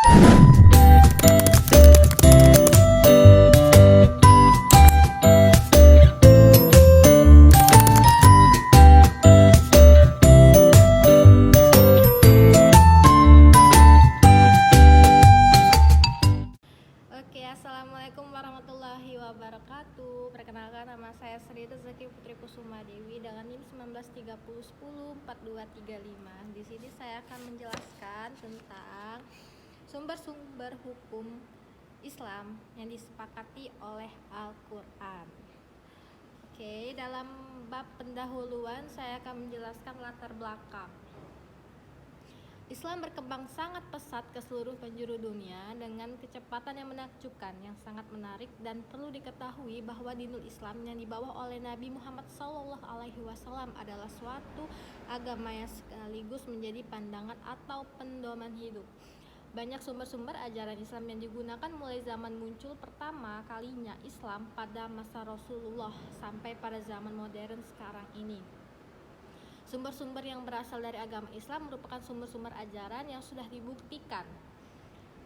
Oke, assalamualaikum warahmatullahi wabarakatuh. Perkenalkan, nama saya Sri Rezeki Putri Kusuma Dewi dengan NIM 1930104235. Di sini saya akan menjelaskan tentang sumber-sumber hukum Islam yang disepakati oleh Al-Quran. Oke, dalam bab pendahuluan saya akan menjelaskan latar belakang. Islam berkembang sangat pesat ke seluruh penjuru dunia dengan kecepatan yang menakjubkan, yang sangat menarik, dan perlu diketahui bahwa dinul Islam yang dibawa oleh Nabi Muhammad SAW adalah suatu agama yang sekaligus menjadi pandangan atau pedoman hidup. Banyak sumber-sumber ajaran Islam yang digunakan mulai zaman muncul pertama kalinya Islam pada masa Rasulullah sampai pada zaman modern sekarang ini. Sumber-sumber yang berasal dari agama Islam merupakan sumber-sumber ajaran yang sudah dibuktikan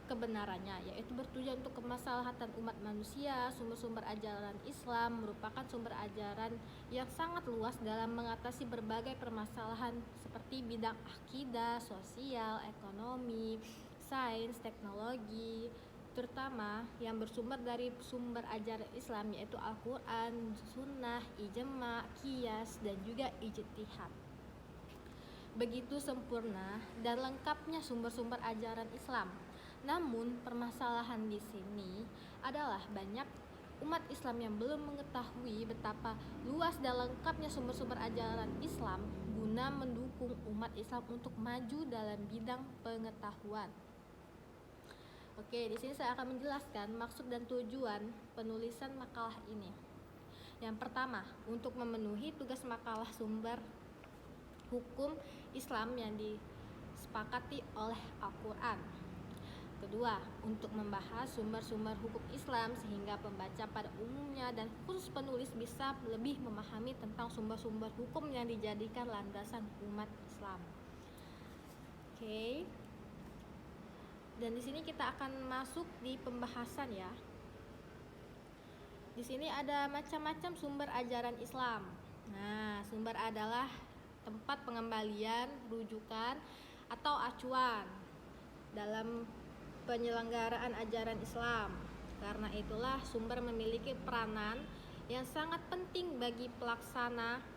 kebenarannya, yaitu bertujuan untuk kemaslahatan umat manusia. Sumber-sumber ajaran Islam merupakan sumber ajaran yang sangat luas dalam mengatasi berbagai permasalahan seperti bidang akidah, sosial, ekonomi, sains, teknologi, terutama yang bersumber dari sumber ajaran Islam yaitu Al-Quran, Sunnah, Ijma, Qiyas, dan juga Ijtihad. Begitu sempurna dan lengkapnya sumber-sumber ajaran Islam. Namun permasalahan di sini adalah banyak umat Islam yang belum mengetahui betapa luas dan lengkapnya sumber-sumber ajaran Islam guna mendukung umat Islam untuk maju dalam bidang pengetahuan. Oke, di sini saya akan menjelaskan maksud dan tujuan penulisan makalah ini. Yang pertama, untuk memenuhi tugas makalah sumber hukum Islam yang disepakati oleh Al-Quran. Kedua, untuk membahas sumber-sumber hukum Islam sehingga pembaca pada umumnya dan khusus penulis bisa lebih memahami tentang sumber-sumber hukum yang dijadikan landasan umat Islam. Oke. Dan di sini kita akan masuk di pembahasan ya. Di sini ada macam-macam sumber ajaran Islam. Nah, sumber adalah tempat pengembalian, rujukan, atau acuan dalam penyelenggaraan ajaran Islam. Karena itulah sumber memiliki peranan yang sangat penting bagi pelaksanaan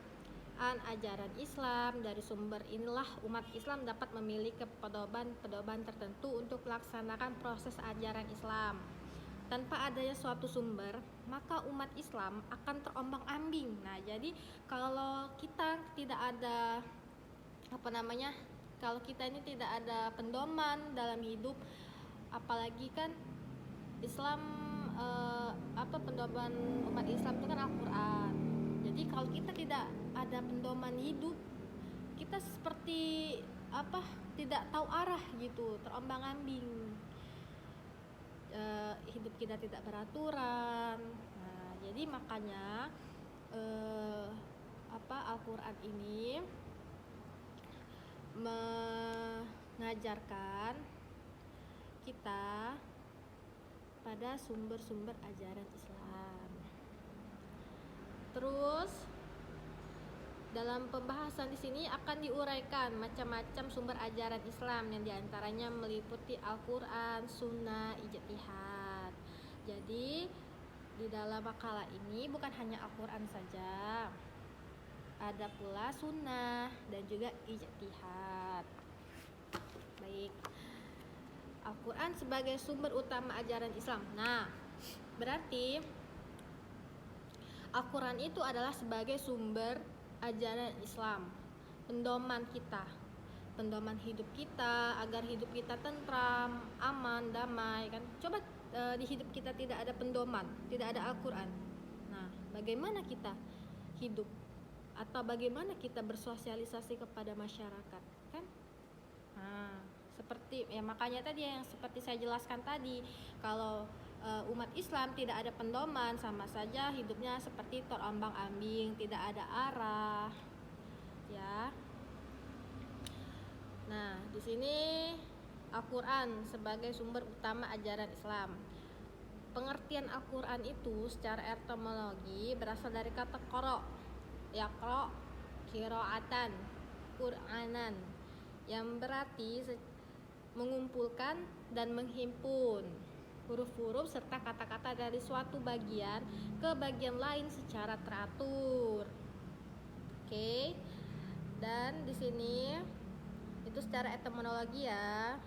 ajaran Islam. Dari sumber inilah umat Islam dapat memiliki pedoman tertentu untuk melaksanakan proses ajaran Islam. Tanpa adanya suatu sumber, maka umat Islam akan terombang-ambing. Nah, jadi kalau kita tidak ada kalau kita ini tidak ada pedoman dalam hidup, apalagi kan Islam pedoman umat Islam itu kan Al-Quran. Jadi kalau kita tidak ada pedoman hidup, kita seperti tidak tahu arah gitu, terombang-ambing. Hidup kita tidak beraturan. Nah, jadi makanya Al-Quran ini mengajarkan kita pada sumber-sumber ajaran Islam. Terus dalam pembahasan di sini akan diuraikan macam-macam sumber ajaran Islam yang diantaranya meliputi Al-Quran, Sunnah, Ijtihad. Jadi di dalam makalah ini bukan hanya Al-Quran saja, ada pula Sunnah dan juga Ijtihad. Baik, Al-Quran sebagai sumber utama ajaran Islam. Nah, berarti Al-Quran itu adalah sebagai sumber ajaran Islam, pedoman kita, pedoman hidup kita agar hidup kita tentram, aman, damai kan. Coba di hidup kita tidak ada pedoman, tidak ada Al-Quran. Nah, bagaimana kita hidup atau bagaimana kita bersosialisasi kepada masyarakat kan? Nah, seperti ya makanya tadi yang seperti saya jelaskan tadi, kalau umat Islam tidak ada pedoman, sama saja hidupnya seperti terombang-ambing, tidak ada arah ya. Nah, di sini Al-Quran sebagai sumber utama ajaran Islam. Pengertian Al-Quran itu secara etimologi berasal dari kata qara, yaqra, qiraatan, Qur'anan, yang berarti mengumpulkan dan menghimpun huruf-huruf serta kata-kata dari suatu bagian ke bagian lain secara teratur. Oke. Dan di sini itu secara etimologi ya.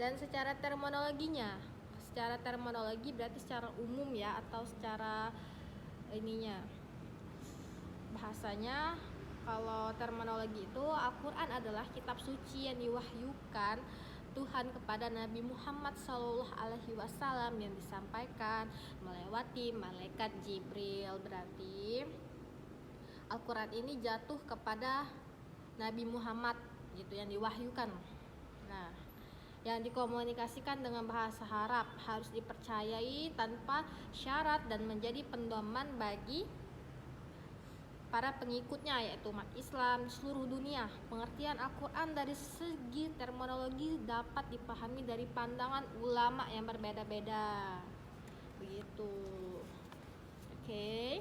Dan secara terminologinya, secara terminologi berarti secara umum ya, atau secara bahasanya. Kalau terminologi itu, Al-Quran adalah kitab suci yang diwahyukan Tuhan kepada Nabi Muhammad SAW yang disampaikan melewati malaikat Jibril. Berarti Al-Quran ini jatuh kepada Nabi Muhammad gitu, yang diwahyukan. Nah, yang dikomunikasikan dengan bahasa Arab, harus dipercayai tanpa syarat dan menjadi pedoman bagi para pengikutnya, yaitu umat Islam di seluruh dunia. Pengertian Al-Quran dari segi terminologi dapat dipahami dari pandangan ulama yang berbeda-beda. Begitu. Oke.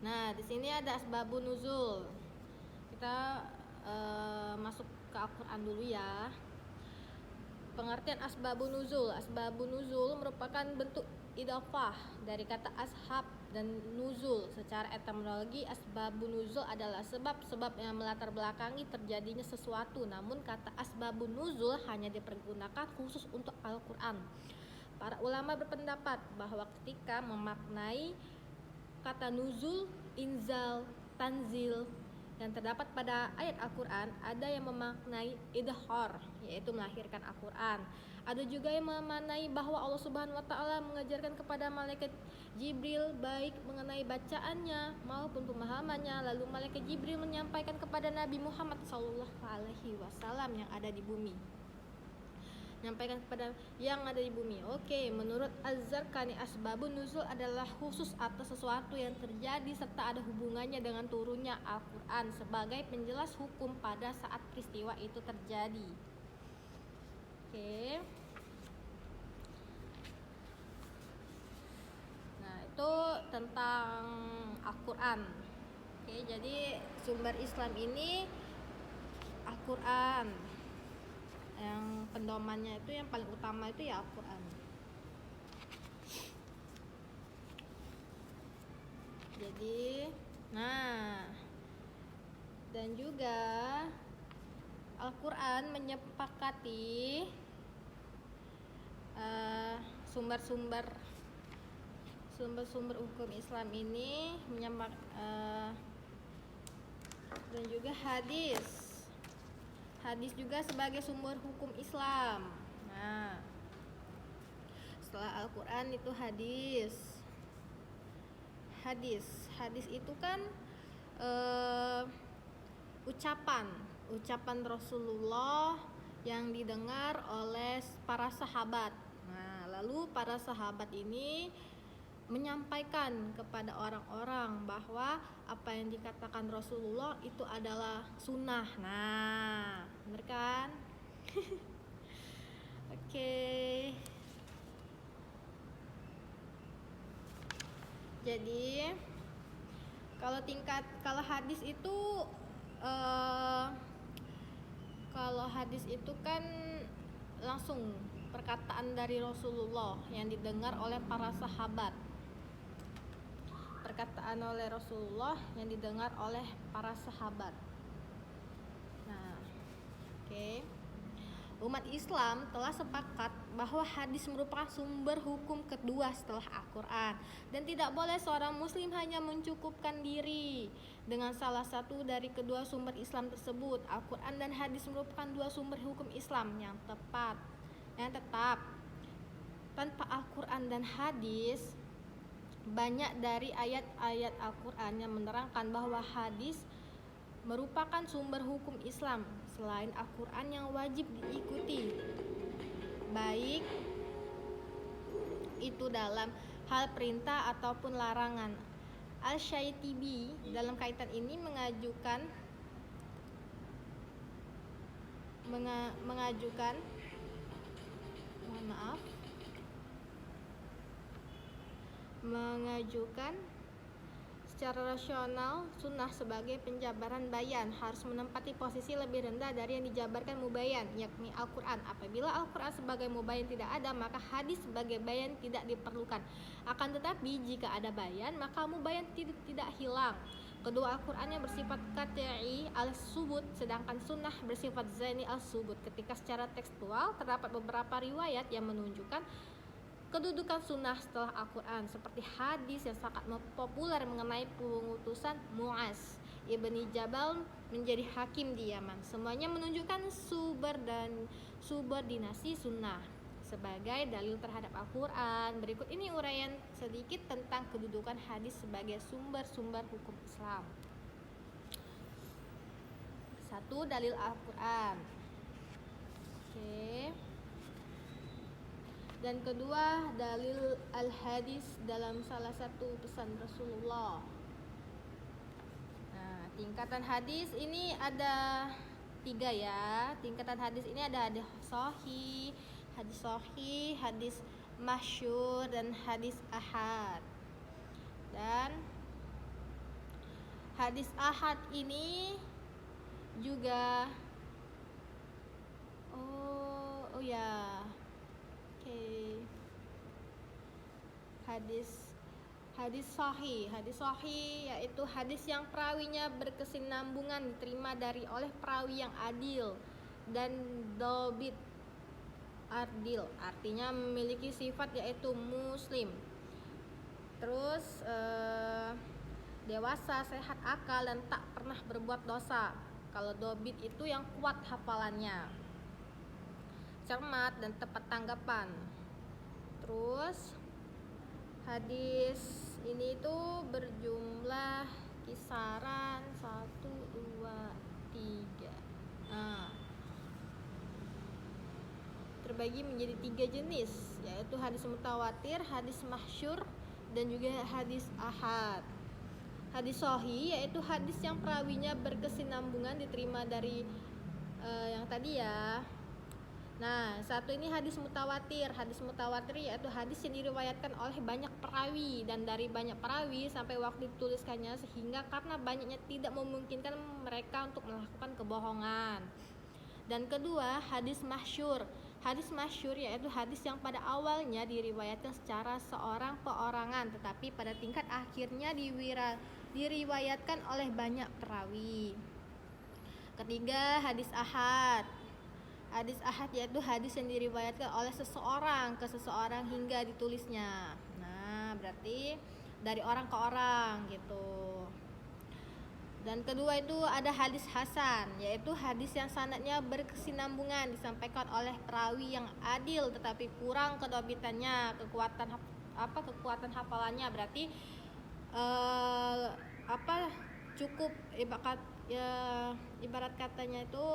Nah, di sini ada asbabun nuzul. Kita masuk ke Al-Quran dulu ya. Pengertian asbabun nuzul. Asbabun nuzul merupakan bentuk idhofah dari kata ashab dan nuzul. Secara etimologi, asbabun nuzul adalah sebab-sebab yang melatar belakangi terjadinya sesuatu. Namun kata asbabun nuzul hanya dipergunakan khusus untuk Al-Quran. Para ulama berpendapat bahwa ketika memaknai kata nuzul, inzal, tanzil yang terdapat pada ayat Al-Quran, ada yang memaknai idhar, yaitu melahirkan Al-Quran. Ada juga yang memaknai bahwa Allah Subhanahu wa Ta'ala mengajarkan kepada malaikat Jibril baik mengenai bacaannya maupun pemahamannya. Lalu malaikat Jibril menyampaikan kepada Nabi Muhammad SAW yang ada di bumi. Menyampaikan kepada yang ada di bumi. Oke, menurut Az-Zarqani, asbabun nuzul adalah khusus atas sesuatu yang terjadi serta ada hubungannya dengan turunnya Al-Quran sebagai penjelas hukum pada saat peristiwa itu terjadi. Oke. Nah, itu tentang Al-Quran. Oke, jadi sumber Islam ini Al-Quran. Yang pendomannya itu yang paling utama itu ya Al-Quran. Jadi, dan juga Al-Quran menyepakati sumber-sumber hukum Islam ini dan juga hadis juga sebagai sumber hukum Islam. Nah, setelah Al-Quran itu hadis itu kan ucapan Rasulullah yang didengar oleh para sahabat. Nah, lalu para sahabat ini menyampaikan kepada orang-orang bahwa apa yang dikatakan Rasulullah itu adalah sunnah. Nah, benar kan? Oke. Jadi kalau hadis itu kan langsung perkataan dari Rasulullah yang didengar oleh para sahabat. Nah, oke. Umat Islam telah sepakat bahwa hadis merupakan sumber hukum kedua setelah Al-Quran, dan tidak boleh seorang muslim hanya mencukupkan diri dengan salah satu dari kedua sumber Islam tersebut. Al-Quran dan hadis merupakan dua sumber hukum Islam yang tetap. Tanpa Al-Quran dan hadis, banyak dari ayat-ayat Al-Quran yang menerangkan bahwa hadis merupakan sumber hukum Islam selain Al-Quran yang wajib diikuti, baik itu dalam hal perintah ataupun larangan. Al-Syaitibi dalam kaitan ini mengajukan mengajukan, mohon maaf, mengajukan secara rasional sunnah sebagai penjabaran bayan harus menempati posisi lebih rendah dari yang dijabarkan mubayan, yakni Al-Quran. Apabila Al-Quran sebagai mubayan tidak ada, maka hadis sebagai bayan tidak diperlukan. Akan tetapi jika ada bayan, maka mubayan tidak hilang. Kedua, Al-Quran yang bersifat qat'i al-subut, sedangkan sunnah bersifat zani al-subut. Ketika secara tekstual terdapat beberapa riwayat yang menunjukkan kedudukan sunnah setelah Al-Quran, seperti hadis yang sangat populer mengenai pengutusan Mu'az ibni Jabal menjadi hakim di Yaman. Semuanya menunjukkan subordinasi sunnah sebagai dalil terhadap Al-Quran. Berikut ini uraian sedikit tentang kedudukan hadis sebagai sumber-sumber hukum Islam. 1. Dalil Al-Quran. Dan kedua, dalil al-hadis dalam salah satu pesan Rasulullah. Nah, tingkatan hadis ini ada 3 ya. Tingkatan hadis ini ada hadis sahih, hadis masyhur, dan hadis ahad. Dan hadis ahad ini juga Hadis sahih yaitu hadis yang perawinya berkesinambungan, diterima oleh perawi yang adil dan dobit adil, artinya memiliki sifat yaitu muslim. Terus dewasa, sehat akal, dan tak pernah berbuat dosa. Kalau dobit itu yang kuat hafalannya, cermat dan tepat tanggapan. Terus hadis ini tuh berjumlah kisaran 1, 2, 3. Terbagi menjadi 3 jenis, yaitu hadis mutawatir, hadis masyhur, dan juga hadis ahad. Hadis sahih yaitu hadis yang perawinya berkesinambungan, diterima dari yang tadi ya. Nah, satu ini hadis mutawatir. Hadis mutawatir yaitu hadis yang diriwayatkan oleh banyak perawi dan dari banyak perawi sampai waktu dituliskannya, sehingga karena banyaknya tidak memungkinkan mereka untuk melakukan kebohongan. Dan kedua, hadis masyhur. Hadis masyhur yaitu hadis yang pada awalnya diriwayatkan secara seorang perorangan, tetapi pada tingkat akhirnya diriwayatkan oleh banyak perawi. Ketiga, hadis ahad. Hadis ahad yaitu hadis yang diriwayatkan oleh seseorang ke seseorang hingga ditulisnya. Nah, berarti dari orang ke orang gitu. Dan kedua itu ada hadis hasan, yaitu hadis yang sanadnya berkesinambungan, disampaikan oleh perawi yang adil tetapi kurang kedobitannya, kekuatan hafalannya. Berarti cukup ibarat katanya itu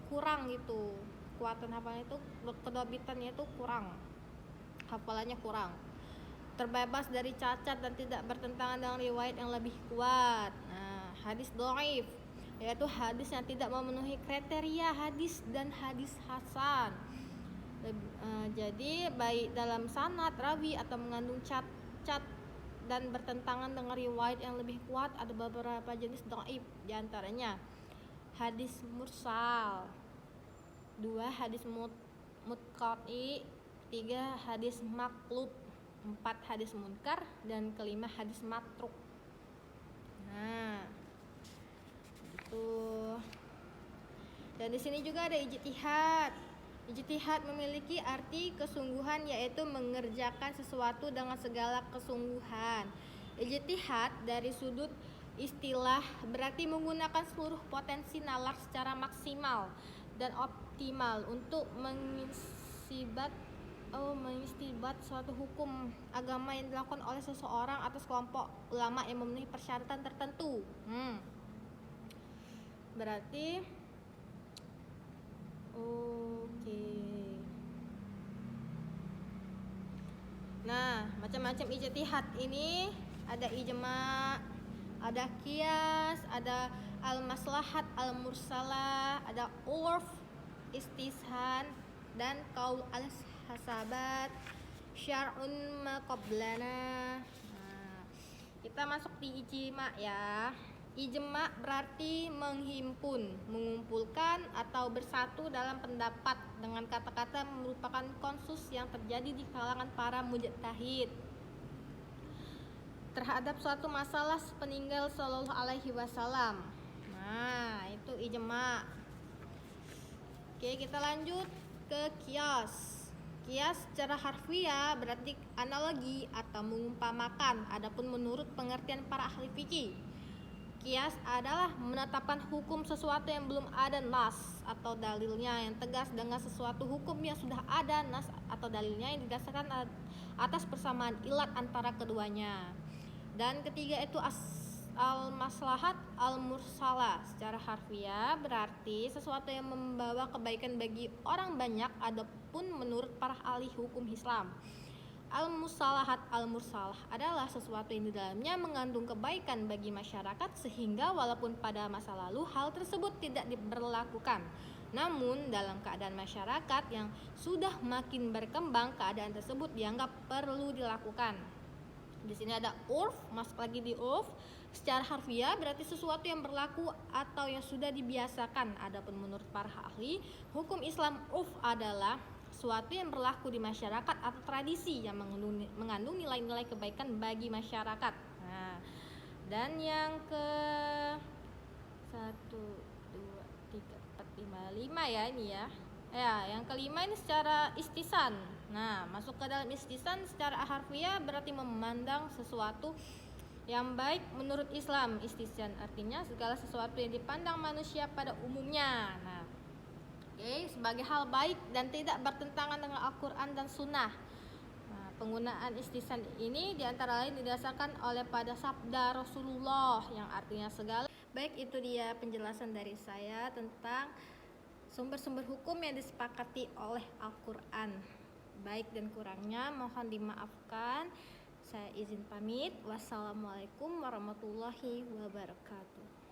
kurang gitu, kekuatan hafalannya itu, kedobitannya itu kurang, hafalannya kurang, terbebas dari cacat dan tidak bertentangan dengan riwayat yang lebih kuat. Nah, hadis dhaif yaitu hadis yang tidak memenuhi kriteria hadis dan hadis hasan. Jadi baik dalam sanad rawi atau mengandung cacat dan bertentangan dengan riwayat yang lebih kuat. Ada beberapa jenis dhaif, diantaranya hadis mursal, 2 hadis mutqati, 3 hadis maqlub, 4 hadis munkar, dan kelima hadis matruk. Nah, gitu. Dan di sini juga ada ijtihad. Ijtihad memiliki arti kesungguhan, yaitu mengerjakan sesuatu dengan segala kesungguhan. Ijtihad dari sudut istilah berarti menggunakan seluruh potensi nalar secara maksimal dan optimal untuk mengistibat suatu hukum agama yang dilakukan oleh seseorang atau sekelompok ulama yang memenuhi persyaratan tertentu. Berarti Nah, macam-macam ijtihad ini ada ijma', ada qiyas, ada al-maslahat al-mursalah, ada urf, istishhan, dan qaul al-hasabat, syar'un ma qablana. Nah, kita masuk di ijma ya. Ijma berarti menghimpun, mengumpulkan atau bersatu dalam pendapat, dengan kata-kata merupakan konsensus yang terjadi di kalangan para mujtahid terhadap suatu masalah sepeninggal Shallallahu Alaihi Wasallam. Nah, itu ijma. Oke, kita lanjut ke kias. Kias secara harfiah berarti analogi atau mengumpamakan. Adapun menurut pengertian para ahli fikih, kias adalah menetapkan hukum sesuatu yang belum ada nas atau dalilnya yang tegas dengan sesuatu hukum yang sudah ada nas atau dalilnya yang didasarkan atas persamaan ilat antara keduanya. Dan ketiga itu al-maslahat al-mursalah. Secara harfiah berarti sesuatu yang membawa kebaikan bagi orang banyak, adapun menurut para ahli hukum Islam, al-musalahat al-mursalah adalah sesuatu yang di dalamnya mengandung kebaikan bagi masyarakat sehingga walaupun pada masa lalu hal tersebut tidak diberlakukan, namun dalam keadaan masyarakat yang sudah makin berkembang, keadaan tersebut dianggap perlu dilakukan. Di sini ada urf, masuk lagi di urf. Secara harfiah berarti sesuatu yang berlaku atau yang sudah dibiasakan. Adapun menurut para ahli hukum Islam, urf adalah suatu yang berlaku di masyarakat atau tradisi yang mengandung nilai-nilai kebaikan bagi masyarakat. Nah, dan yang ke 1, 2, 3, 4, 5 ya ini ya. Yang kelima ini secara istisan. Nah, masuk ke dalam istisan secara harfiah berarti memandang sesuatu yang baik menurut Islam. Istisan artinya segala sesuatu yang dipandang manusia pada umumnya. Nah, sebagai hal baik dan tidak bertentangan dengan Al-Quran dan Sunnah. Nah, penggunaan istisan ini diantara lain didasarkan oleh pada sabda Rasulullah yang artinya segala. Baik, itu dia penjelasan dari saya tentang sumber-sumber hukum yang disepakati oleh Al-Quran. Baik dan kurangnya mohon dimaafkan. Saya izin pamit. Wassalamualaikum warahmatullahi wabarakatuh.